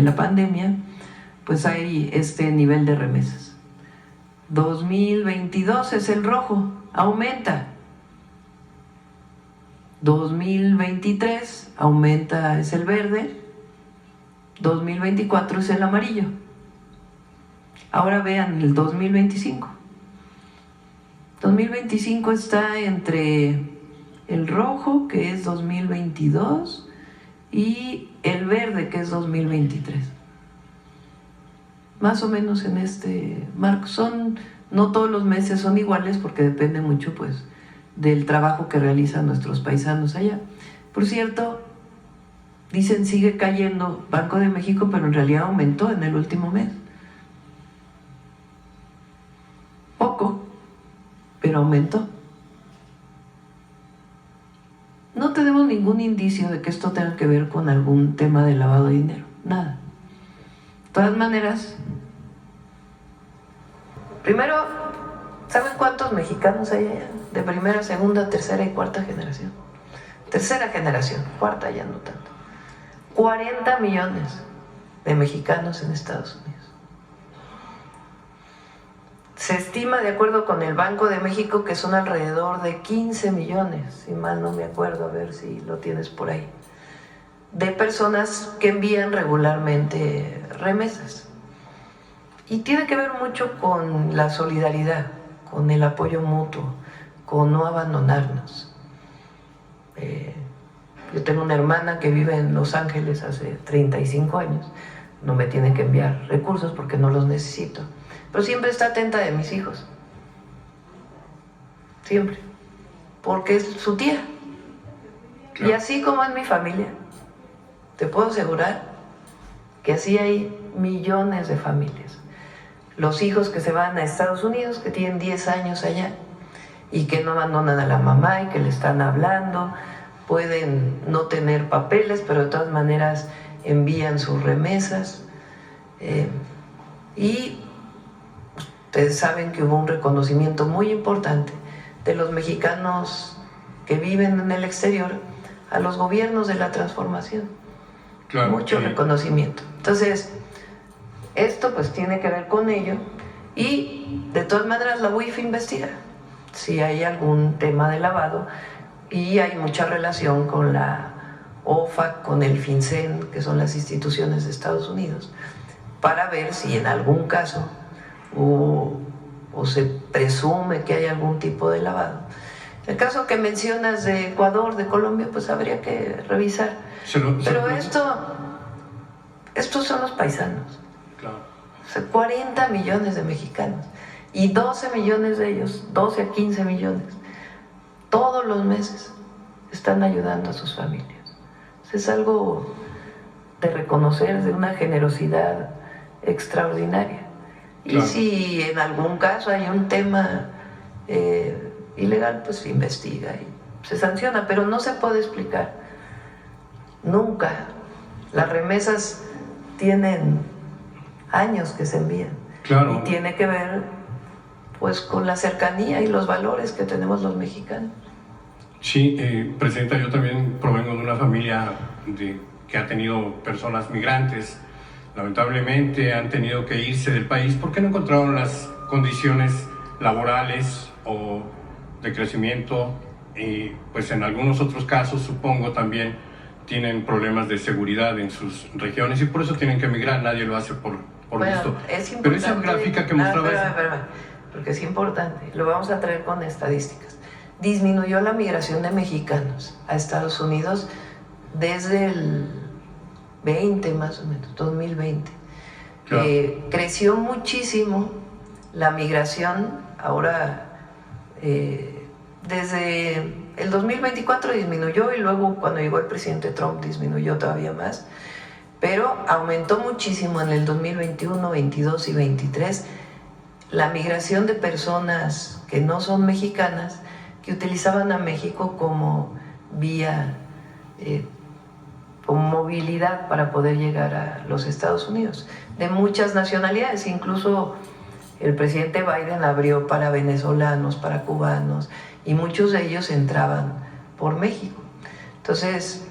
la pandemia, pues hay este nivel de remesas. 2022 es el rojo, aumenta. 2023 aumenta, es el verde. 2024 es el amarillo. Ahora vean el 2025. 2025 está entre el rojo, que es 2022, y el verde, que es 2023. Más o menos en este marco. No todos los meses son iguales porque depende mucho, pues, del trabajo que realizan nuestros paisanos allá. Por cierto, dicen sigue cayendo Banco de México, pero en realidad aumentó en el último mes. Poco, pero aumentó. No tenemos ningún indicio de que esto tenga que ver con algún tema de lavado de dinero, nada. De todas maneras, primero, ¿saben cuántos mexicanos hay allá? De primera, segunda, tercera y cuarta generación. Tercera generación, cuarta ya no tanto. 40 millones de mexicanos en Estados Unidos. Se estima, de acuerdo con el Banco de México, que son alrededor de 15 millones, si mal no me acuerdo, a ver si lo tienes por ahí, de personas que envían regularmente remesas. Y tiene que ver mucho con la solidaridad, con el apoyo mutuo, con no abandonarnos. Yo tengo una hermana que vive en Los Ángeles hace 35 años, no me tiene que enviar recursos porque no los necesito, pero siempre está atenta de mis hijos, siempre, porque es su tía. Claro. Y así como en mi familia, te puedo asegurar que así hay millones de familias. Los hijos que se van a Estados Unidos, que tienen 10 años allá y que no abandonan a la mamá y que le están hablando, pueden no tener papeles, pero de todas maneras envían sus remesas. Y ustedes saben que hubo un reconocimiento muy importante de los mexicanos que viven en el exterior a los gobiernos de la transformación. Claro, mucho reconocimiento. Entonces, esto pues tiene que ver con ello y de todas maneras la UIF investiga si hay algún tema de lavado y hay mucha relación con la OFAC, con el FinCEN, que son las instituciones de Estados Unidos, para ver si en algún caso o se presume que hay algún tipo de lavado. El caso que mencionas de Ecuador, de Colombia, pues habría que revisar. Pero estos son los paisanos. Claro. O sea, 40 millones de mexicanos y 12 millones de ellos, 12 a 15 millones, todos los meses están ayudando a sus familias. Es algo de reconocer, de una generosidad extraordinaria. Claro. Y si en algún caso hay un tema ilegal, pues se investiga y se sanciona, pero no se puede explicar nunca. Las remesas tienen años que se envían. Claro. Y tiene que ver pues con la cercanía y los valores que tenemos los mexicanos. Sí, Presidenta, yo también provengo de una familia que ha tenido personas migrantes. Lamentablemente han tenido que irse del país porque no encontraron las condiciones laborales o de crecimiento, y pues en algunos otros casos supongo también tienen problemas de seguridad en sus regiones y por eso tienen que emigrar. Nadie lo hace por gusto. Pero esa gráfica que mostraba porque es importante, lo vamos a traer con estadísticas. Disminuyó la migración de mexicanos a Estados Unidos desde el 20 más o menos, 2020. Claro. Creció muchísimo la migración, ahora desde el 2024 disminuyó y luego cuando llegó el presidente Trump disminuyó todavía más, pero aumentó muchísimo en el 2021, 22 y 23 la migración de personas que no son mexicanas que utilizaban a México como vía, como movilidad para poder llegar a los Estados Unidos, de muchas nacionalidades. Incluso el presidente Biden abrió para venezolanos, para cubanos, y muchos de ellos entraban por México. Entonces,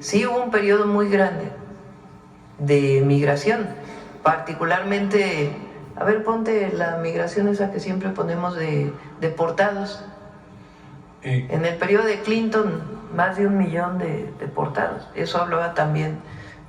sí hubo un periodo muy grande de migración, particularmente, a ver, ponte la migración esa que siempre ponemos de deportados. En el periodo de Clinton, más de 1 millón de deportados. Eso hablaba también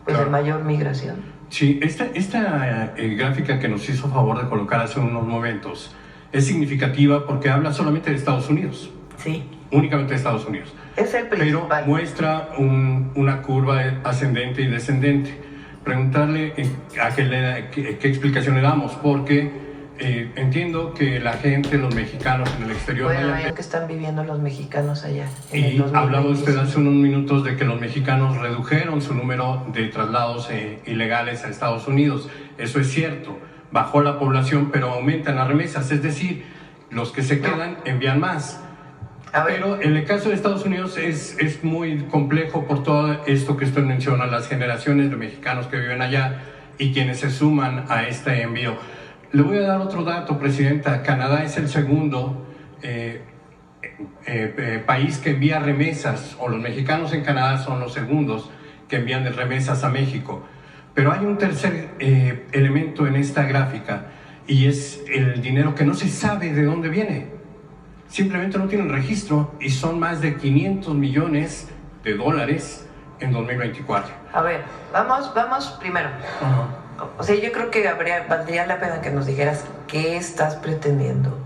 pues, claro, de mayor migración. Sí, esta gráfica que nos hizo favor de colocar hace unos momentos es significativa porque habla solamente de Estados Unidos. Sí. Únicamente de Estados Unidos. Es el principal. Pero muestra una curva ascendente y descendente. Preguntarle qué explicación le damos, porque entiendo que la gente, los mexicanos en el exterior... Bueno, que están viviendo los mexicanos allá. Y hablaba usted hace unos minutos de que los mexicanos redujeron su número de traslados ilegales a Estados Unidos. Eso es cierto. Bajó la población, pero aumentan las remesas. Es decir, los que se quedan envían más. Pero en el caso de Estados Unidos es muy complejo por todo esto que usted menciona, las generaciones de mexicanos que viven allá y quienes se suman a este envío. Le voy a dar otro dato, Presidenta. Canadá es el segundo país que envía remesas, o los mexicanos en Canadá son los segundos que envían remesas a México. Pero hay un tercer elemento en esta gráfica y es el dinero que no se sabe de dónde viene. Simplemente no tienen registro y son más de 500 millones de dólares en 2024. A ver, vamos primero. O sea, yo creo que valdría la pena que nos dijeras qué estás pretendiendo.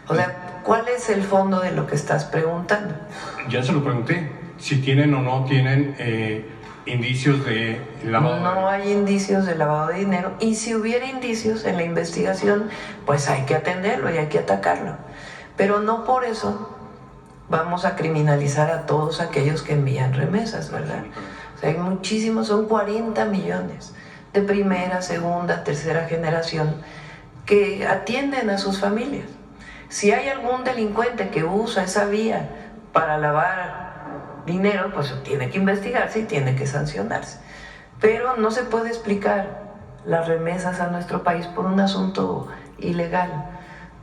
O sea, ¿cuál es el fondo de lo que estás preguntando? Ya se lo pregunté, si tienen o no tienen indicios de lavado de dinero. No hay indicios de lavado de dinero, y si hubiera indicios en la investigación, pues hay que atenderlo y hay que atacarlo. Pero no por eso vamos a criminalizar a todos aquellos que envían remesas, ¿verdad? O sea, hay muchísimos, son 40 millones de primera, segunda, tercera generación que atienden a sus familias. Si hay algún delincuente que usa esa vía para lavar dinero, pues tiene que investigarse y tiene que sancionarse. Pero no se puede explicar las remesas a nuestro país por un asunto ilegal.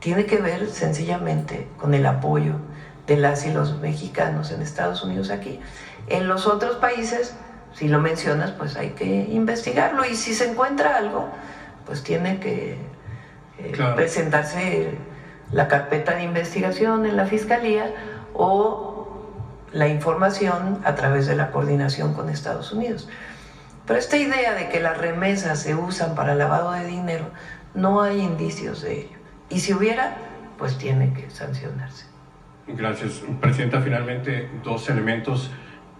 Tiene que ver sencillamente con el apoyo de las y los mexicanos en Estados Unidos aquí. En los otros países, si lo mencionas, pues hay que investigarlo, y si se encuentra algo, pues tiene que presentarse la carpeta de investigación en la Fiscalía o la información a través de la coordinación con Estados Unidos. Pero esta idea de que las remesas se usan para lavado de dinero, no hay indicios de ello. Y si hubiera, pues tiene que sancionarse. Gracias. Presidenta, finalmente 2 elementos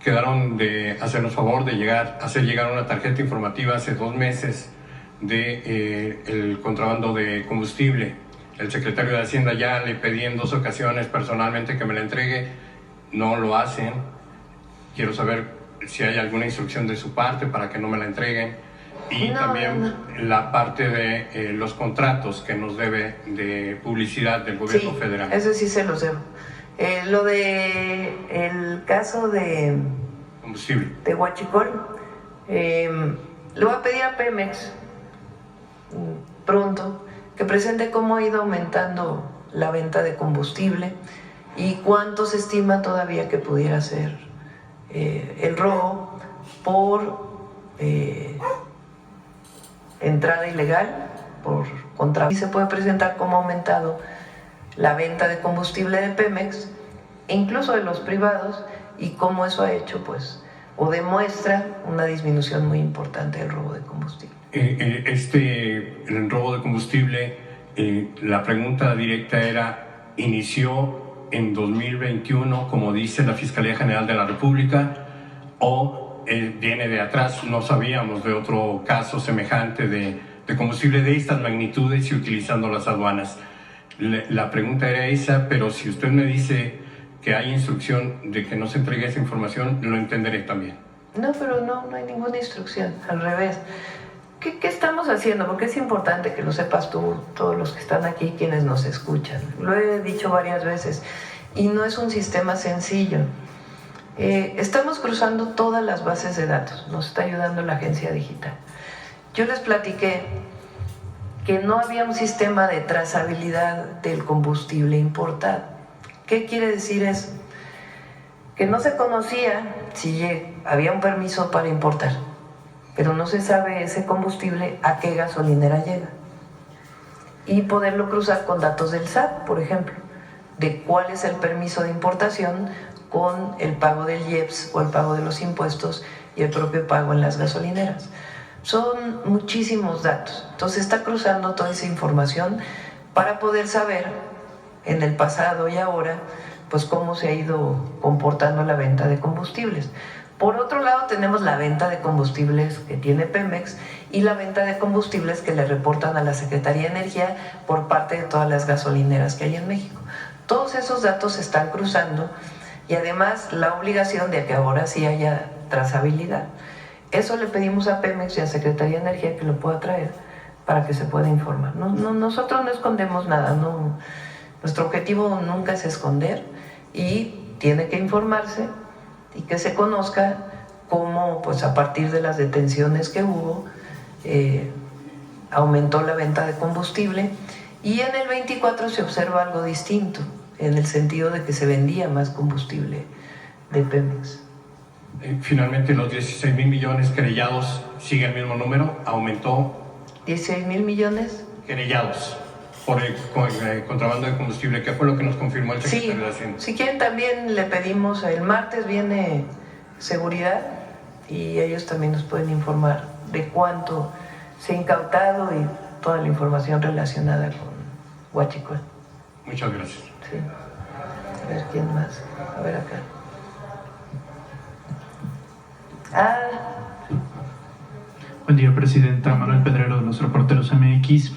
quedaron de hacernos favor de hacer llegar una tarjeta informativa hace 2 meses de el contrabando de combustible. El secretario de Hacienda ya le pedí en 2 ocasiones personalmente que me la entregue, no lo hacen. Quiero saber si hay alguna instrucción de su parte para que no me la entreguen. Y también la parte de los contratos que nos debe de publicidad del gobierno federal. Eso sí se los debo. Lo de el caso de combustible de Huachicol, le voy a pedir a Pemex pronto que presente cómo ha ido aumentando la venta de combustible y cuánto se estima todavía que pudiera ser el robo por entrada ilegal, por contrabando. Y se puede presentar cómo ha aumentado la venta de combustible de Pemex, incluso de los privados, y cómo eso ha hecho, pues, o demuestra una disminución muy importante del robo de combustible. El robo de combustible, la pregunta directa era, ¿inició en 2021, como dice la Fiscalía General de la República, o viene de atrás? No sabíamos de otro caso semejante de combustible de estas magnitudes y utilizando las aduanas. La pregunta era esa, pero si usted me dice que hay instrucción de que no se entregue esa información, lo entenderé también. No, pero no hay ninguna instrucción, al revés. ¿Qué estamos haciendo? Porque es importante que lo sepas tú, todos los que están aquí, quienes nos escuchan. Lo he dicho varias veces, y no es un sistema sencillo. Estamos cruzando todas las bases de datos, nos está ayudando la agencia digital. Yo les platiqué que no había un sistema de trazabilidad del combustible importado. ¿Qué quiere decir eso? Que no se conocía si había un permiso para importar. pero no se sabe ese combustible a qué gasolinera llega. Y poderlo cruzar con datos del SAT, por ejemplo, de cuál es el permiso de importación con el pago del IEPS o el pago de los impuestos y el propio pago en las gasolineras. Son muchísimos datos. Entonces está cruzando toda esa información para poder saber en el pasado y ahora pues cómo se ha ido comportando la venta de combustibles. Por otro lado tenemos la venta de combustibles que tiene Pemex y la venta de combustibles que le reportan a la Secretaría de Energía por parte de todas las gasolineras que hay en México. Todos esos datos se están cruzando y además la obligación de que ahora sí haya trazabilidad. Eso le pedimos a Pemex y a Secretaría de Energía que lo pueda traer para que se pueda informar. Nosotros no escondemos nada, nuestro objetivo nunca es esconder y tiene que informarse y que se conozca cómo pues a partir de las detenciones que hubo aumentó la venta de combustible y en el 24 se observa algo distinto en el sentido de que se vendía más combustible de Pemex. Finalmente los 16,000 millones querellados sigue el mismo número, aumentó. 16,000 millones Querellados por el contrabando de combustible, que fue lo que nos confirmó el secretario de Hacienda. Si quieren también le pedimos, el martes viene seguridad y ellos también nos pueden informar de cuánto se ha incautado y toda la información relacionada con Huachicoleo. Muchas gracias. Sí. A ver quién más. A ver acá. Buen día, Presidenta. Manuel Pedrero, de los Reporteros MX.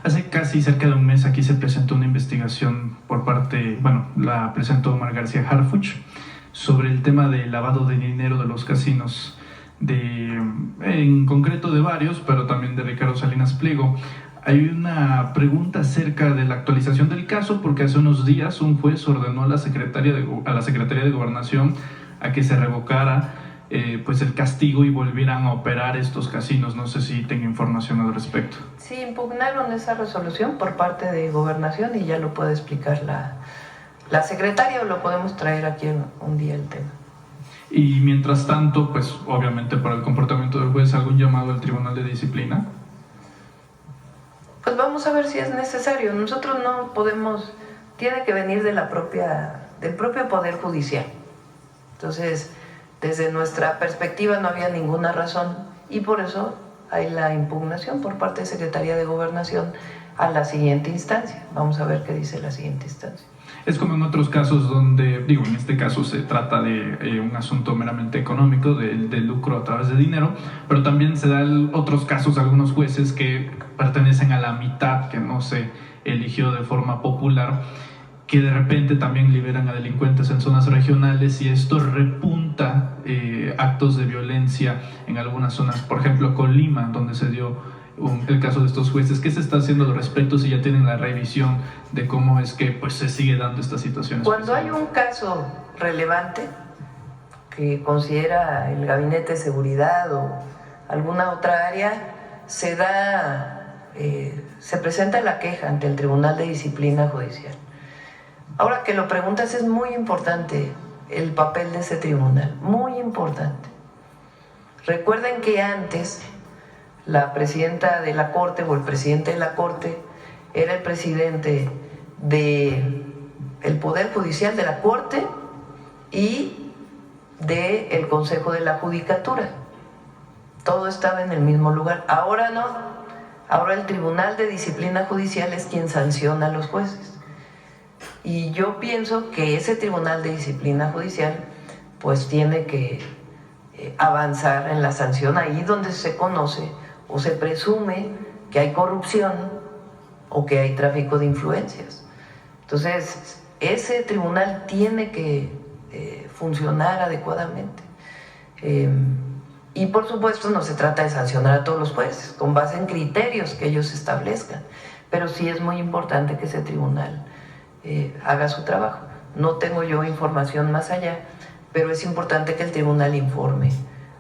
Hace casi cerca de un mes aquí se presentó una investigación por parte, la presentó Omar García Harfuch, sobre el tema del lavado de dinero de los casinos, en concreto de varios, pero también de Ricardo Salinas Pliego. Hay una pregunta acerca de la actualización del caso, porque hace unos días un juez ordenó a la Secretaría de Gobernación a que se revocara pues el castigo y volvieran a operar estos casinos. No sé si tengo información al respecto. Sí, impugnaron esa resolución por parte de Gobernación y ya lo puede explicar la secretaria o lo podemos traer aquí un día el tema. Y mientras tanto, pues obviamente por el comportamiento del juez, ¿algún llamado al Tribunal de Disciplina? Pues vamos a ver si es necesario. Nosotros no podemos, tiene que venir del propio Poder Judicial. Entonces, desde nuestra perspectiva no había ninguna razón y por eso hay la impugnación por parte de Secretaría de Gobernación a la siguiente instancia. Vamos a ver qué dice la siguiente instancia. Es como en otros casos donde, en este caso se trata de un asunto meramente económico, de lucro a través de dinero, pero también se dan otros casos, algunos jueces que pertenecen a la mitad que no se eligió de forma popular, que de repente también liberan a delincuentes en zonas regionales y esto repunta actos de violencia en algunas zonas, por ejemplo Colima, donde se dio el caso de estos jueces. ¿Qué se está haciendo al respecto si ya tienen la revisión de cómo es que pues, se sigue dando esta situación? Cuando hay un caso relevante que considera el Gabinete de Seguridad o alguna otra área, se presenta la queja ante el Tribunal de Disciplina Judicial. Ahora que lo preguntas, es muy importante el papel de ese tribunal, muy importante. Recuerden que antes la presidenta de la Corte o el presidente de la Corte era el presidente del Poder Judicial de la Corte y del Consejo de la Judicatura. Todo estaba en el mismo lugar. Ahora no. Ahora el Tribunal de Disciplina Judicial es quien sanciona a los jueces. Y yo pienso que ese Tribunal de Disciplina Judicial pues tiene que avanzar en la sanción ahí donde se conoce o se presume que hay corrupción o que hay tráfico de influencias. Entonces, ese tribunal tiene que funcionar adecuadamente. Y por supuesto no se trata de sancionar a todos los jueces, con base en criterios que ellos establezcan, pero sí es muy importante que ese tribunal haga su trabajo. No tengo yo información más allá, pero es importante que el tribunal informe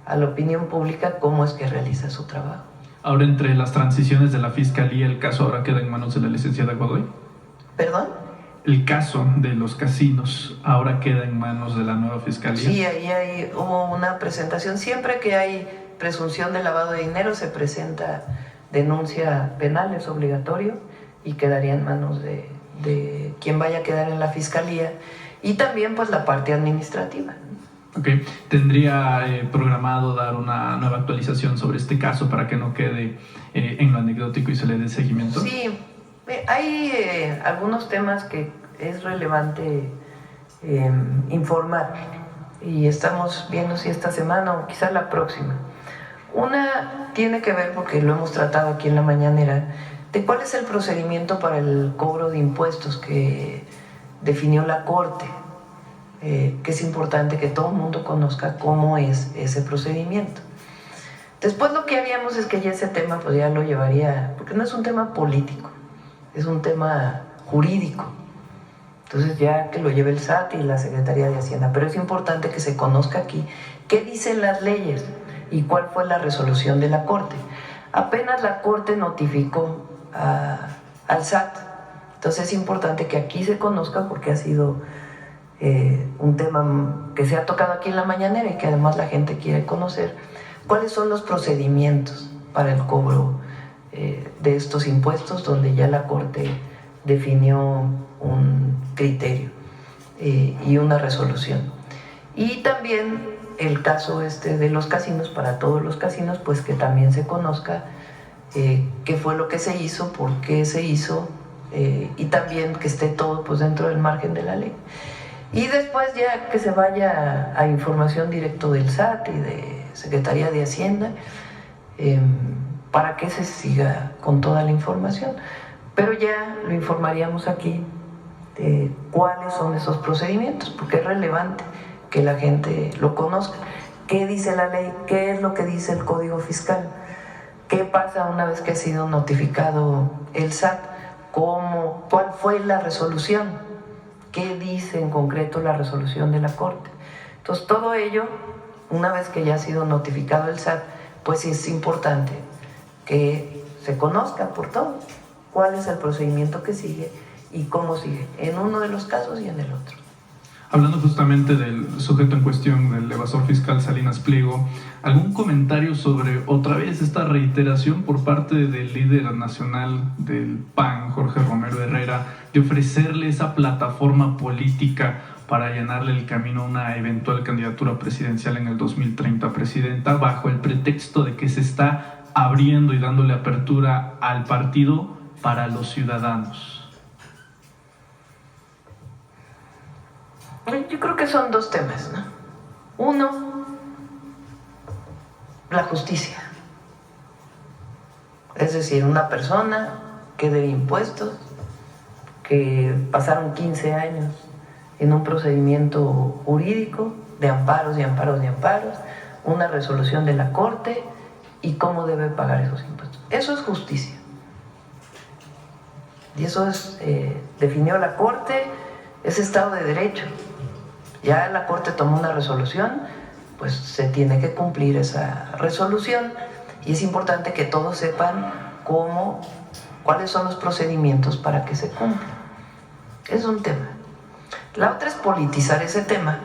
a la opinión pública cómo es que realiza su trabajo. Ahora, entre las transiciones de la Fiscalía, ¿el caso ahora queda en manos de la licenciada Godoy? ¿Perdón? ¿El caso de los casinos ahora queda en manos de la nueva Fiscalía? Sí, ahí hubo una presentación. Siempre que hay presunción de lavado de dinero, se presenta denuncia penal, es obligatorio, y quedaría en manos de quien vaya a quedar en la fiscalía, y también pues la parte administrativa. Ok, ¿tendría programado dar una nueva actualización sobre este caso para que no quede en lo anecdótico y se le dé seguimiento? Sí, hay algunos temas que es relevante informar, y estamos viendo si esta semana o quizás la próxima. Una tiene que ver, porque lo hemos tratado aquí en la mañanera, de cuál es el procedimiento para el cobro de impuestos que definió la Corte, que es importante que todo el mundo conozca cómo es ese procedimiento. Después lo que haríamos es que ya ese tema pues ya lo llevaría, porque no es un tema político, es un tema jurídico. Entonces ya que lo lleve el SAT y la Secretaría de Hacienda, pero es importante que se conozca aquí qué dicen las leyes y cuál fue la resolución de la Corte. Apenas la Corte notificó al SAT, entonces es importante que aquí se conozca, porque ha sido un tema que se ha tocado aquí en la mañanera y que además la gente quiere conocer cuáles son los procedimientos para el cobro de estos impuestos, donde ya la Corte definió un criterio y una resolución. Y también el caso de los casinos, para todos los casinos, pues que también se conozca qué fue lo que se hizo, por qué se hizo, y también que esté todo pues dentro del margen de la ley. Y después ya que se vaya a información directo del SAT y de Secretaría de Hacienda, para que se siga con toda la información. Pero ya lo informaríamos aquí de cuáles son esos procedimientos, porque es relevante que la gente lo conozca. ¿Qué dice la ley? ¿Qué es lo que dice el Código Fiscal? ¿Qué pasa una vez que ha sido notificado el SAT? ¿Cuál fue la resolución? ¿Qué dice en concreto la resolución de la Corte? Entonces, todo ello, una vez que ya ha sido notificado el SAT, pues es importante que se conozca por todos cuál es el procedimiento que sigue y cómo sigue, en uno de los casos y en el otro. Hablando justamente del sujeto en cuestión, del evasor fiscal Salinas Pliego, ¿algún comentario sobre otra vez esta reiteración por parte del líder nacional del PAN, Jorge Romero Herrera, de ofrecerle esa plataforma política para allanarle el camino a una eventual candidatura presidencial en el 2030 presidenta, bajo el pretexto de que se está abriendo y dándole apertura al partido para los ciudadanos? Yo creo que son dos temas, ¿no? Uno, la justicia. Es decir, una persona que debe impuestos, que pasaron 15 años en un procedimiento jurídico de amparos y amparos y amparos, una resolución de la Corte y cómo debe pagar esos impuestos. Eso es justicia. Y eso definió la Corte, es Estado de Derecho. Ya la Corte tomó una resolución, pues se tiene que cumplir esa resolución, y es importante que todos sepan cuáles son los procedimientos para que se cumpla. Es un tema. La otra es politizar ese tema,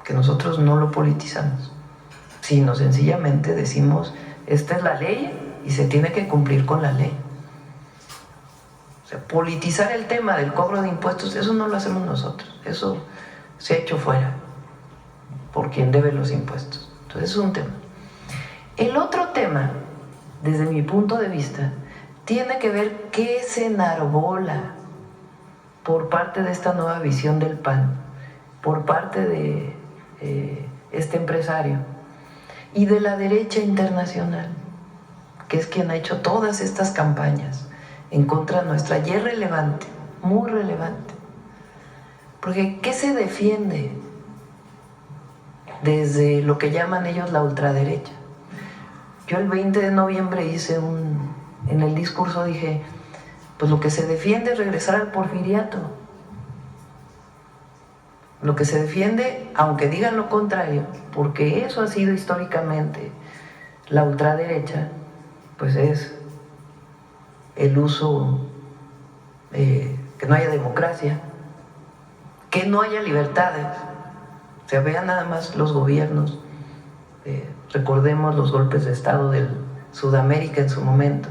que nosotros no lo politizamos, sino sencillamente decimos, esta es la ley y se tiene que cumplir con la ley. O sea, politizar el tema del cobro de impuestos, eso no lo hacemos nosotros, eso se ha hecho fuera por quien debe los impuestos. Entonces es un tema. El otro tema, desde mi punto de vista, tiene que ver qué se enarbola por parte de esta nueva visión del PAN, por parte de este empresario y de la derecha internacional, que es quien ha hecho todas estas campañas en contra nuestra, y es relevante, muy relevante. Porque ¿qué se defiende desde lo que llaman ellos la ultraderecha? Yo el 20 de noviembre en el discurso dije, pues lo que se defiende es regresar al porfiriato. Lo que se defiende, aunque digan lo contrario, porque eso ha sido históricamente la ultraderecha, pues es el uso, que no haya democracia, que no haya libertades. O sea, vean nada más los gobiernos Recordemos los golpes de Estado de Sudamérica en su momento,